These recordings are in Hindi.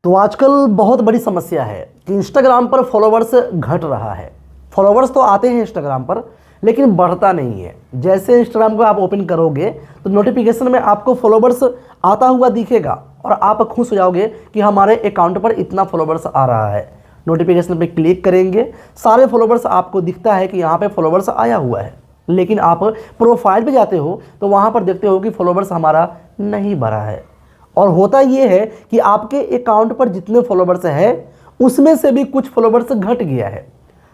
तो आजकल बहुत बड़ी समस्या है कि इंस्टाग्राम पर फॉलोवर्स घट रहा है। फॉलोवर्स तो आते हैं इंस्टाग्राम पर, लेकिन बढ़ता नहीं है। जैसे इंस्टाग्राम को आप ओपन करोगे तो नोटिफिकेशन में आपको फॉलोवर्स आता हुआ दिखेगा और आप खुश हो जाओगे कि हमारे अकाउंट पर इतना फॉलोवर्स आ रहा है। नोटिफिकेशन पे क्लिक करेंगे, सारे फॉलोवर्स आपको दिखता है कि यहाँ पे फॉलोवर्स आया हुआ है। लेकिन आप प्रोफाइल पे जाते हो तो वहाँ पर देखते हो कि फॉलोवर्स हमारा नहीं बढ़ा है। और होता ये है कि आपके अकाउंट पर जितने फॉलोवर्स हैं उसमें से भी कुछ फॉलोवर्स घट गया है।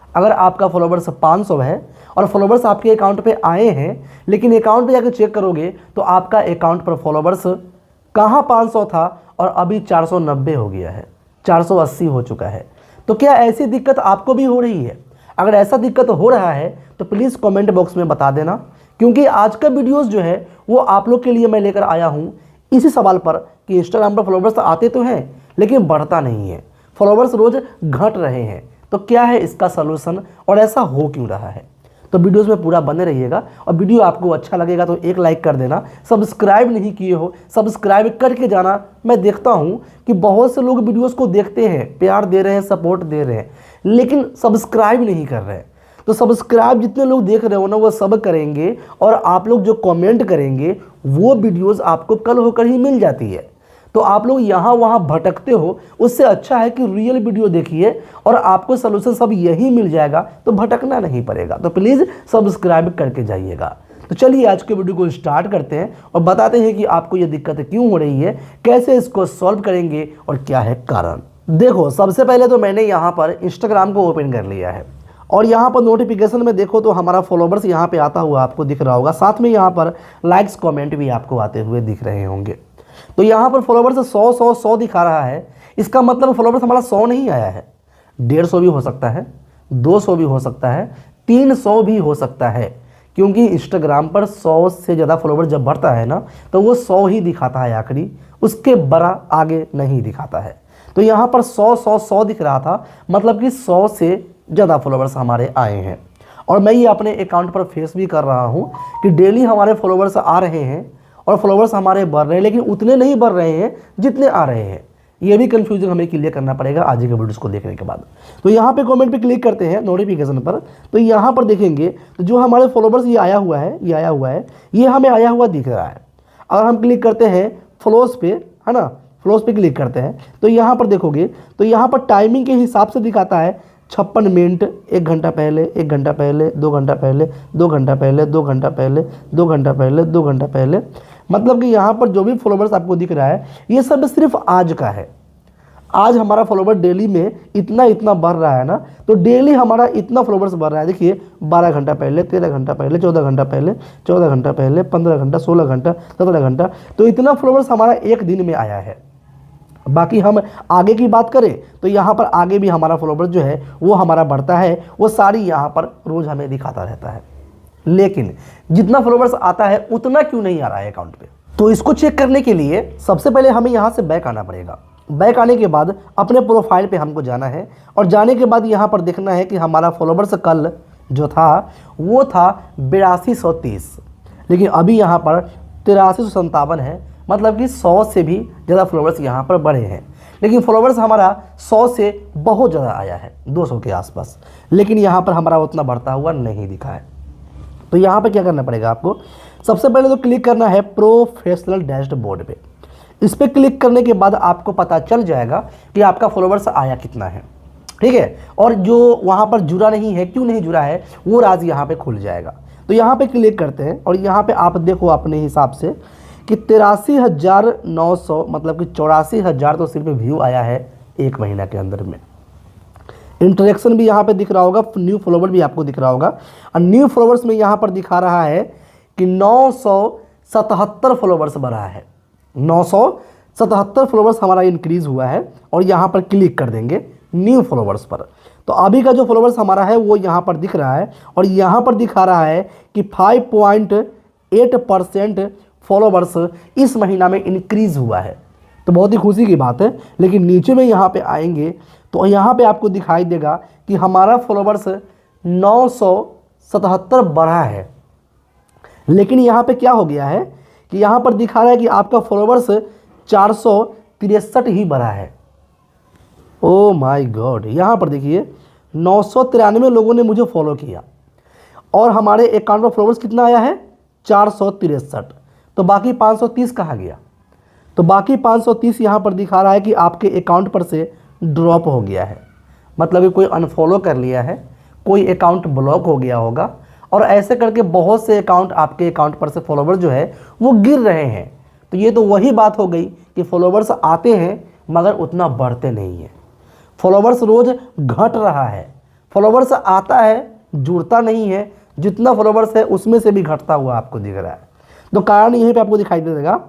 अगर आपका फॉलोवर्स 500 है और फॉलोवर्स आपके अकाउंट पे आए हैं, लेकिन अकाउंट पे जाकर चेक करोगे तो आपका अकाउंट पर फॉलोवर्स कहाँ 500 था और अभी 490 हो गया है, 480 हो चुका है। तो क्या ऐसी दिक्कत आपको भी हो रही है? अगर ऐसा दिक्कत हो रहा है तो प्लीज़ कमेंट बॉक्स में बता देना, क्योंकि आज का वीडियोस जो है वो आप लोग के लिए मैं लेकर आया हूँ इसी सवाल पर कि इंस्टाग्राम पर फॉलोवर्स आते तो हैं लेकिन बढ़ता नहीं है, फॉलोवर्स रोज़ घट रहे हैं। तो क्या है इसका सलूशन और ऐसा हो क्यों रहा है? तो वीडियोस में पूरा बने रहिएगा। और वीडियो आपको अच्छा लगेगा तो एक लाइक कर देना। सब्सक्राइब नहीं किए हो सब्सक्राइब करके जाना। मैं देखता हूँ कि बहुत से लोग वीडियोस को देखते हैं, प्यार दे रहे हैं, सपोर्ट दे रहे हैं, लेकिन सब्सक्राइब नहीं कर रहे हैं। तो सब्सक्राइब जितने लोग देख रहे हो ना वो सब करेंगे, और आप लोग जो कमेंट करेंगे वो वीडियोस आपको कल होकर ही मिल जाती है। तो आप लोग यहाँ वहाँ भटकते हो, उससे अच्छा है कि रियल वीडियो देखिए और आपको सलूशन सब यही मिल जाएगा, तो भटकना नहीं पड़ेगा। तो प्लीज़ सब्सक्राइब करके जाइएगा। तो चलिए आज के वीडियो को स्टार्ट करते हैं और बताते हैं कि आपको ये दिक्कत क्यों हो रही है, कैसे इसको सॉल्व करेंगे और क्या है कारण। देखो, सबसे पहले तो मैंने यहाँ पर इंस्टाग्राम को ओपन कर लिया है और यहाँ पर नोटिफिकेशन में देखो तो हमारा फॉलोवर्स यहाँ पे आता हुआ आपको दिख रहा होगा। साथ में यहाँ पर लाइक्स कमेंट भी आपको आते हुए दिख रहे होंगे। तो यहाँ पर फॉलोवर्स 100 दिखा रहा है। इसका मतलब फॉलोवर्स हमारा 100 नहीं आया है, 150 भी हो सकता है, 200 भी हो सकता है, 300 भी हो सकता है, क्योंकि इंस्टाग्राम पर 100 से ज़्यादा फॉलोवर जब बढ़ता है ना तो वो 100 ही दिखाता है आखिरी, उसके बड़ा आगे नहीं दिखाता है। तो यहाँ पर 100 दिख रहा था, मतलब कि 100 से ज़्यादा फॉलोवर्स हमारे आए हैं। और मैं ये अपने अकाउंट पर फेस भी कर रहा हूँ कि डेली हमारे फॉलोवर्स आ रहे हैं और फॉलोवर्स हमारे बढ़ रहे हैं, लेकिन उतने नहीं बढ़ रहे हैं जितने आ रहे हैं। ये भी कन्फ्यूजन हमें क्लियर करना पड़ेगा आज के वीडियोस को देखने के बाद। तो यहाँ पे कमेंट पे क्लिक करते हैं नोटिफिकेशन पर, तो यहाँ पर देखेंगे तो जो हमारे फॉलोवर्स ये आया हुआ है, ये हमें आया हुआ दिख रहा है। अगर हम क्लिक करते हैं फ्लोस पे, है ना, फ्लोस पे क्लिक करते हैं तो यहाँ पर देखोगे तो यहाँ पर टाइमिंग के हिसाब से दिखाता है 56 मिनट, 1 घंटा पहले, 1 घंटा पहले, 2 घंटा पहले, 2 घंटा पहले, 2 घंटा पहले, 2 घंटा पहले, 2 घंटा पहले। मतलब कि यहाँ पर जो भी फॉलोवर्स आपको दिख रहा है ये सब सिर्फ आज का है। आज हमारा फॉलोवर डेली में इतना बढ़ रहा है ना, तो डेली हमारा इतना फॉलोवर्स बढ़ रहा है। देखिए 12 घंटा पहले, 13 घंटा पहले, 14 घंटा पहले, 14 घंटा पहले, 15 घंटा, 16 घंटा, 17 घंटा, तो इतना फॉलोवर्स हमारा एक दिन में आया है। बाकी हम आगे की बात करें तो यहाँ पर आगे भी हमारा फॉलोवर जो है वो हमारा बढ़ता है, वो सारी यहाँ पर रोज़ हमें दिखाता रहता है। लेकिन जितना फॉलोवर्स आता है उतना क्यों नहीं आ रहा है अकाउंट पे? तो इसको चेक करने के लिए सबसे पहले हमें यहाँ से बैक आना पड़ेगा। बैक आने के बाद अपने प्रोफाइल पे हमको जाना है और जाने के बाद यहाँ पर देखना है कि हमारा फॉलोवर्स कल जो था वो था 8230, लेकिन अभी यहाँ पर 8357 है। मतलब कि 100 से भी ज़्यादा फॉलोवर्स यहाँ पर बढ़े हैं, लेकिन फॉलोवर्स हमारा 100 से बहुत ज़्यादा आया है, 200 के आसपास, लेकिन यहाँ पर हमारा उतना बढ़ता हुआ नहीं दिखा है। तो यहाँ पर क्या करना पड़ेगा आपको? सबसे पहले तो क्लिक करना है प्रोफेशनल डैशबोर्ड पे। इस पर क्लिक करने के बाद आपको पता चल जाएगा कि आपका फॉलोवर्स आया कितना है, ठीक है। और जो वहाँ पर जुड़ा नहीं है, क्यों नहीं जुड़ा है, वो राज यहाँ पर खुल जाएगा। तो यहाँ पर क्लिक करते हैं और यहाँ पर आप देखो अपने हिसाब से कि 83,900, मतलब कि 84,000 तो सिर्फ व्यू आया है एक महीना के अंदर में। इंटरेक्शन भी यहाँ पे दिख रहा होगा, न्यू फॉलोवर भी आपको दिख रहा होगा। और न्यू फॉलोवर्स में यहाँ पर दिखा रहा है कि 977 फॉलोवर्स बढ़ा है, 977 फॉलोवर्स हमारा इंक्रीज़ हुआ है। और यहाँ पर क्लिक कर देंगे न्यू फॉलोवर्स पर, तो अभी का जो फॉलोवर्स हमारा है वो यहाँ पर दिख रहा है और यहाँ पर दिखा रहा है कि 5.8% फॉलोवर्स इस महीना में इंक्रीज़ हुआ है। तो बहुत ही खुशी की बात है। लेकिन नीचे में यहाँ पे आएंगे तो यहाँ पे आपको दिखाई देगा कि हमारा फॉलोवर्स 977 बढ़ा है, लेकिन यहाँ पे क्या हो गया है कि यहाँ पर दिखा रहा है कि आपका फॉलोवर्स 463 ही बढ़ा है। ओ माय गॉड, यहाँ पर देखिए 993 लोगों ने मुझे फॉलो किया और हमारे अकाउंट पर फॉलोवर्स कितना आया है 463। तो बाकी 530 कहाँ गया? तो बाकी 530 यहाँ पर दिखा रहा है कि आपके अकाउंट पर से ड्रॉप हो गया है, मतलब कि कोई अनफॉलो कर लिया है, कोई अकाउंट ब्लॉक हो गया होगा, और ऐसे करके बहुत से अकाउंट आपके अकाउंट पर से फॉलोवर जो है वो गिर रहे हैं। तो ये तो वही बात हो गई कि फॉलोवर्स आते हैं मगर उतना बढ़ते नहीं हैं, फॉलोवर्स रोज़ घट रहा है, फॉलोवर्स आता है जुड़ता नहीं है, जितना फॉलोवर्स है उसमें से भी घटता हुआ आपको दिख रहा है। तो कारण यहीं पे आपको दिखाई दे देगा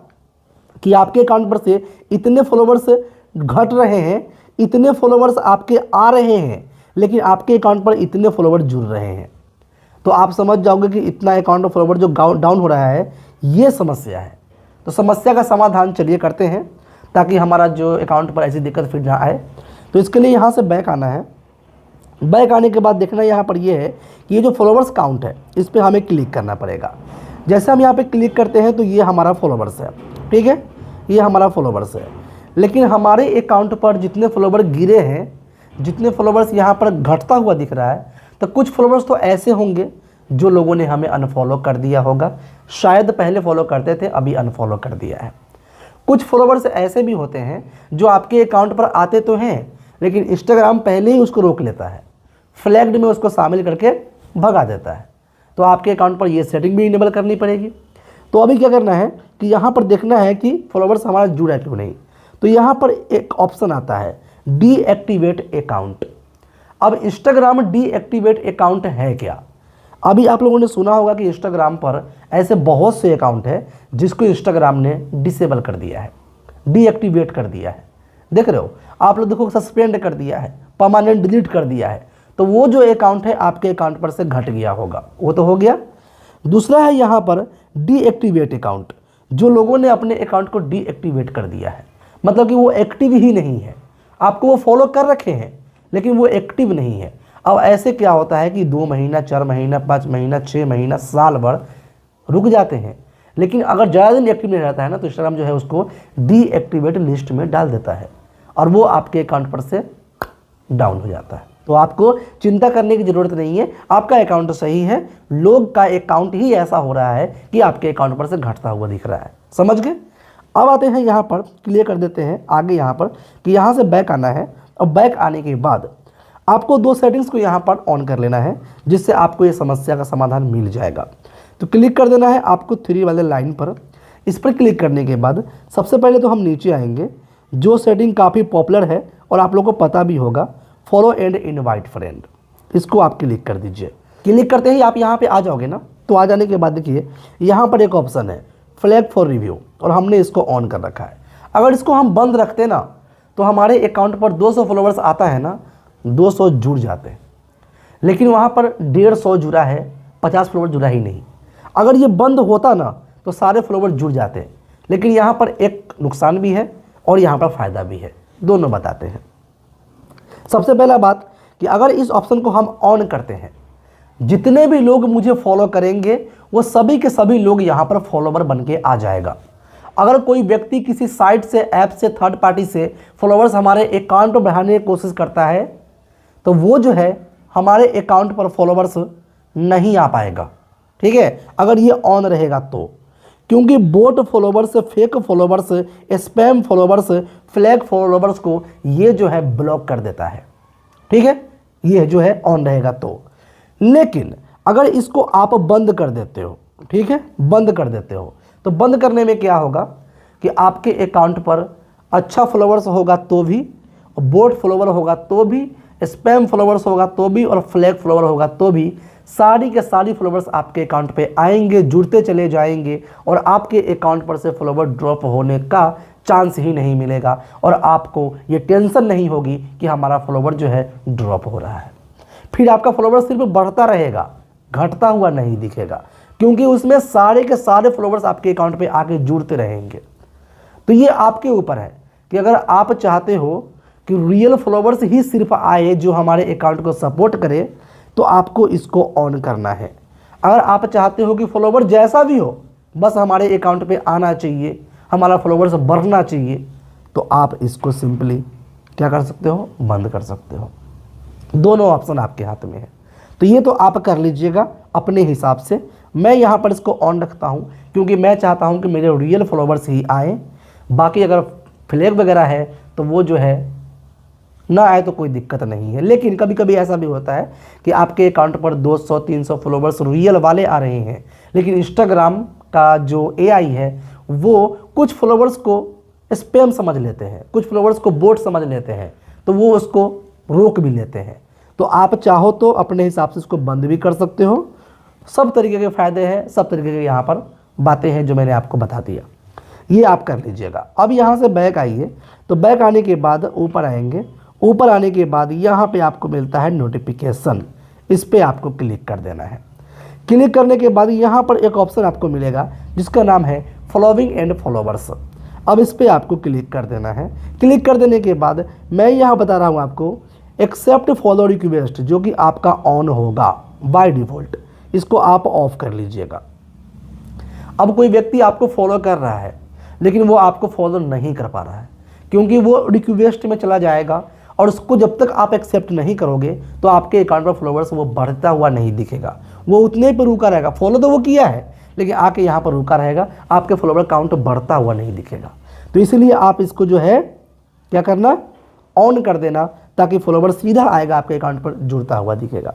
कि आपके अकाउंट पर से इतने फॉलोवर्स घट रहे हैं, इतने फॉलोवर्स आपके आ रहे हैं, लेकिन आपके अकाउंट पर इतने फॉलोवर जुड़ रहे हैं। तो आप समझ जाओगे कि इतना अकाउंट फॉलोवर जो डाउन हो रहा है ये समस्या है। तो समस्या का समाधान चलिए करते हैं ताकि हमारा जो अकाउंट पर ऐसी दिक्कत फिर ना आए। तो इसके लिए यहाँ से बैक आना है। बैक आने के बाद देखना यहाँ पर ये है कि ये जो फॉलोवर्स काउंट है इस पर हमें क्लिक करना पड़ेगा। जैसे हम यहाँ पे क्लिक करते हैं तो ये हमारा फॉलोवर्स है, ठीक है, ये हमारा फॉलोवर्स है। लेकिन हमारे अकाउंट पर जितने फॉलोवर गिरे हैं, जितने फॉलोवर्स यहाँ पर घटता हुआ दिख रहा है, तो कुछ फॉलोवर्स तो ऐसे होंगे जो लोगों ने हमें अनफॉलो कर दिया होगा, शायद पहले फॉलो करते थे अभी अनफॉलो कर दिया है। कुछ फॉलोवर्स ऐसे भी होते हैं जो आपके अकाउंट पर आते तो हैं लेकिन इंस्टाग्राम पहले ही उसको रोक लेता है, फ्लैग्ड में उसको शामिल करके भगा देता है। तो आपके अकाउंट पर ये सेटिंग भी इनेबल करनी पड़ेगी। तो अभी क्या करना है कि यहाँ पर देखना है कि फॉलोवर्स हमारा जुड़ा क्यों नहीं। तो यहाँ पर एक ऑप्शन आता है डीएक्टिवेट अकाउंट। अब इंस्टाग्राम डीएक्टिवेट अकाउंट है क्या? अभी आप लोगों ने सुना होगा कि इंस्टाग्राम पर ऐसे बहुत से अकाउंट है जिसको इंस्टाग्राम ने डिसेबल कर दिया है, डीएक्टिवेट कर दिया है। देख रहे हो आप लोग, देखो सस्पेंड कर दिया है, परमानेंट डिलीट कर दिया है। तो वो जो अकाउंट है आपके अकाउंट पर से घट गया होगा, वो तो हो गया। दूसरा है यहाँ पर डीएक्टिवेट अकाउंट, जो लोगों ने अपने अकाउंट को डीएक्टिवेट कर दिया है, मतलब कि वो एक्टिव ही नहीं है, आपको वो फॉलो कर रखे हैं लेकिन वो एक्टिव नहीं है। अब ऐसे क्या होता है कि 2 महीना, 4 महीना, 5 महीना, 6 महीना, साल भर रुक जाते हैं, लेकिन अगर ज़्यादा दिन एक्टिव नहीं रहता है ना तो इंस्टाग्राम जो है उसको डीएक्टिवेट लिस्ट में डाल देता है और वो आपके अकाउंट पर से डाउन हो जाता है। तो आपको चिंता करने की ज़रूरत नहीं है, आपका अकाउंट सही है, लोग का अकाउंट ही ऐसा हो रहा है कि आपके अकाउंट पर से घटता हुआ दिख रहा है। समझ गए? अब आते हैं यहाँ पर, क्लियर कर देते हैं आगे यहाँ पर कि यहाँ से बैक आना है। और बैक आने के बाद आपको 2 सेटिंग्स को यहाँ पर ऑन कर लेना है जिससे आपको ये समस्या का समाधान मिल जाएगा। तो क्लिक कर देना है आपको 3 वाले लाइन पर। इस पर क्लिक करने के बाद सबसे पहले तो हम नीचे आएंगे, जो सेटिंग काफ़ी पॉपुलर है और आप लोगों को पता भी होगा, फॉलो एंड इनवाइट फ्रेंड। इसको आप क्लिक कर दीजिए। क्लिक करते ही आप यहाँ पे आ जाओगे ना, तो आ जाने के बाद देखिए यहाँ पर एक ऑप्शन है फ्लैग फॉर रिव्यू और हमने इसको ऑन कर रखा है। अगर इसको हम बंद रखते ना तो हमारे अकाउंट पर 200 फॉलोवर्स आता है ना, 200 जुड़ जाते हैं, लेकिन वहाँ पर 150 जुड़ा है, 50 फॉलोवर जुड़ा ही नहीं। अगर ये बंद होता ना तो सारे फॉलोवर जुड़ जाते हैं, लेकिन यहाँ पर एक नुकसान भी है और यहाँ पर फ़ायदा भी है, दोनों बताते हैं। सबसे पहला बात कि अगर इस ऑप्शन को हम ऑन करते हैं, जितने भी लोग मुझे फॉलो करेंगे वो सभी के सभी लोग यहाँ पर फॉलोवर बन के आ जाएगा। अगर कोई व्यक्ति किसी साइट से, ऐप से, थर्ड पार्टी से फॉलोवर्स हमारे अकाउंट पर बढ़ाने की कोशिश करता है तो वो जो है हमारे अकाउंट पर फॉलोवर्स नहीं आ पाएगा, ठीक है, अगर ये ऑन रहेगा तो। क्योंकि boat followers, fake followers, spam followers, flag followers को ये जो है ब्लॉक कर देता है, ठीक है, ये जो है ऑन रहेगा तो। लेकिन अगर इसको आप बंद कर देते हो, ठीक है, बंद कर देते हो, तो बंद करने में क्या होगा कि आपके अकाउंट पर अच्छा फॉलोवर्स होगा तो भी, बोट फॉलोवर होगा तो भी, स्पैम फॉलोवर्स होगा तो भी और फ्लैग फॉलोवर होगा तो भी, सारी के सारी फॉलोवर्स आपके अकाउंट पे आएंगे, जुड़ते चले जाएंगे और आपके अकाउंट पर से फॉलोवर ड्रॉप होने का चांस ही नहीं मिलेगा और आपको ये टेंशन नहीं होगी कि हमारा फॉलोवर जो है ड्रॉप हो रहा है। फिर आपका फॉलोवर सिर्फ बढ़ता रहेगा, घटता हुआ नहीं दिखेगा, क्योंकि उसमें सारे के सारे फॉलोवर्स आपके अकाउंट पे आके जुड़ते रहेंगे। तो ये आपके ऊपर है कि अगर आप चाहते हो कि रियल फॉलोवर्स ही सिर्फ आए जो हमारे अकाउंट को सपोर्ट करे तो आपको इसको ऑन करना है। अगर आप चाहते हो कि फॉलोवर जैसा भी हो बस हमारे अकाउंट पे आना चाहिए, हमारा फॉलोवर्स बढ़ना चाहिए, तो आप इसको सिंपली क्या कर सकते हो, बंद कर सकते हो। दोनों ऑप्शन आपके हाथ में है। तो ये तो आप कर लीजिएगा अपने हिसाब से। मैं यहाँ पर इसको ऑन रखता हूँ क्योंकि मैं चाहता हूँ कि मेरे रियल फॉलोवर्स ही आएँ। बाकी अगर फ्लैग वगैरह है तो वो जो है ना आए तो कोई दिक्कत नहीं है। लेकिन कभी कभी ऐसा भी होता है कि आपके अकाउंट पर 200-300 फॉलोवर्स रियल वाले आ रहे हैं, लेकिन इंस्टाग्राम का जो एआई है वो कुछ फॉलोवर्स को स्पैम समझ लेते हैं, कुछ फॉलोवर्स को बोट समझ लेते हैं, तो वो उसको रोक भी लेते हैं। तो आप चाहो तो अपने हिसाब से इसको बंद भी कर सकते हो। सब तरीके के फ़ायदे हैं, सब तरीके के यहाँ पर बातें हैं जो मैंने आपको बता दिया, ये आप कर लीजिएगा। अब यहाँ से बैक आइए। तो बैक आने के बाद ऊपर आएंगे। ऊपर आने के बाद यहाँ पे आपको मिलता है नोटिफिकेशन, इस पर आपको क्लिक कर देना है। क्लिक करने के बाद यहाँ पर एक ऑप्शन आपको मिलेगा जिसका नाम है फॉलोइंग एंड फॉलोवर्स। अब इस पर आपको क्लिक कर देना है। क्लिक कर देने के बाद मैं यहाँ बता रहा हूँ आपको एक्सेप्ट फॉलो रिक्वेस्ट, जो कि आपका ऑन होगा बाय डिफ़ॉल्ट, इसको आप ऑफ कर लीजिएगा। अब कोई व्यक्ति आपको फॉलो कर रहा है लेकिन वो आपको फॉलो नहीं कर पा रहा है क्योंकि वो रिक्वेस्ट में चला जाएगा और उसको जब तक आप एक्सेप्ट नहीं करोगे तो आपके अकाउंट पर फॉलोवर्स वो बढ़ता हुआ नहीं दिखेगा, वो उतने पर रुका रहेगा। फॉलो तो वो किया है लेकिन आके यहाँ पर रुका रहेगा, आपके फॉलोवर काउंट बढ़ता हुआ नहीं दिखेगा। तो इसलिए आप इसको जो है क्या करना, ऑन कर देना, ताकि फॉलोवर सीधा आएगा आपके अकाउंट पर जुड़ता हुआ दिखेगा।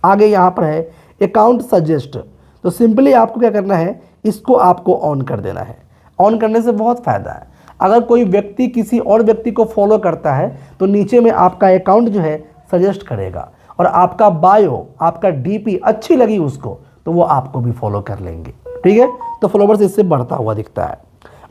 आगे यहाँ पर है अकाउंट सजेस्ट। तो सिंपली आपको क्या करना है, इसको आपको ऑन कर देना है। ऑन करने से बहुत फ़ायदा है। अगर कोई व्यक्ति किसी और व्यक्ति को फॉलो करता है तो नीचे में आपका अकाउंट जो है सजेस्ट करेगा और आपका बायो, आपका डीपी अच्छी लगी उसको तो वो आपको भी फॉलो कर लेंगे। ठीक है, तो फॉलोवर्स इससे बढ़ता हुआ दिखता है।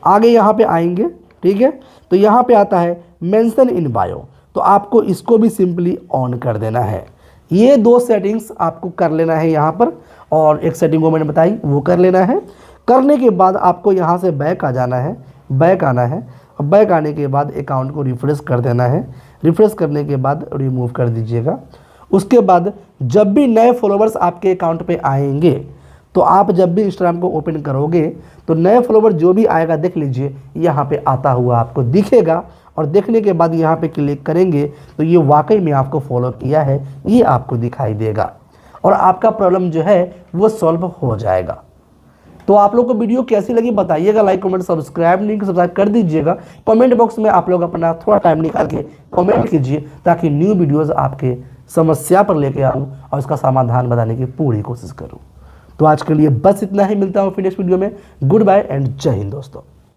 आगे यहाँ पे आएंगे, ठीक है, तो यहाँ पे आता है मेंशन इन बायो। तो आपको इसको भी सिंपली ऑन कर देना है। ये दो सेटिंग्स आपको कर लेना है यहाँ पर, और एक सेटिंग को मैंने बताई वो कर लेना है। करने के बाद आपको यहाँ से बैक आ जाना है, बैक आना है। बैक आने के बाद अकाउंट को रिफ्रेश कर देना है। रिफ्रेश करने के बाद रिमूव कर दीजिएगा। उसके बाद जब भी नए फॉलोवर्स आपके अकाउंट पे आएंगे तो आप जब भी इंस्टाग्राम को ओपन करोगे तो नए फॉलोवर जो भी आएगा देख लीजिए यहाँ पे आता हुआ आपको दिखेगा, और देखने के बाद यहाँ पे क्लिक करेंगे तो ये वाकई में आपको फॉलो किया है ये आपको दिखाई देगा और आपका प्रॉब्लम जो है वो सॉल्व हो जाएगा। तो आप लोग को वीडियो कैसी लगी बताइएगा, लाइक कमेंट सब्सक्राइब नहीं सब्सक्राइब कर दीजिएगा। कमेंट बॉक्स में आप लोग अपना थोड़ा टाइम निकाल के कमेंट कीजिए ताकि न्यू वीडियोस आपके समस्या पर लेके आऊँ और इसका समाधान बताने की पूरी कोशिश करूँ। तो आज के लिए बस इतना ही, मिलता हूँ फिर नेक्स्ट वीडियो में। गुड बाय एंड जय हिंद दोस्तों।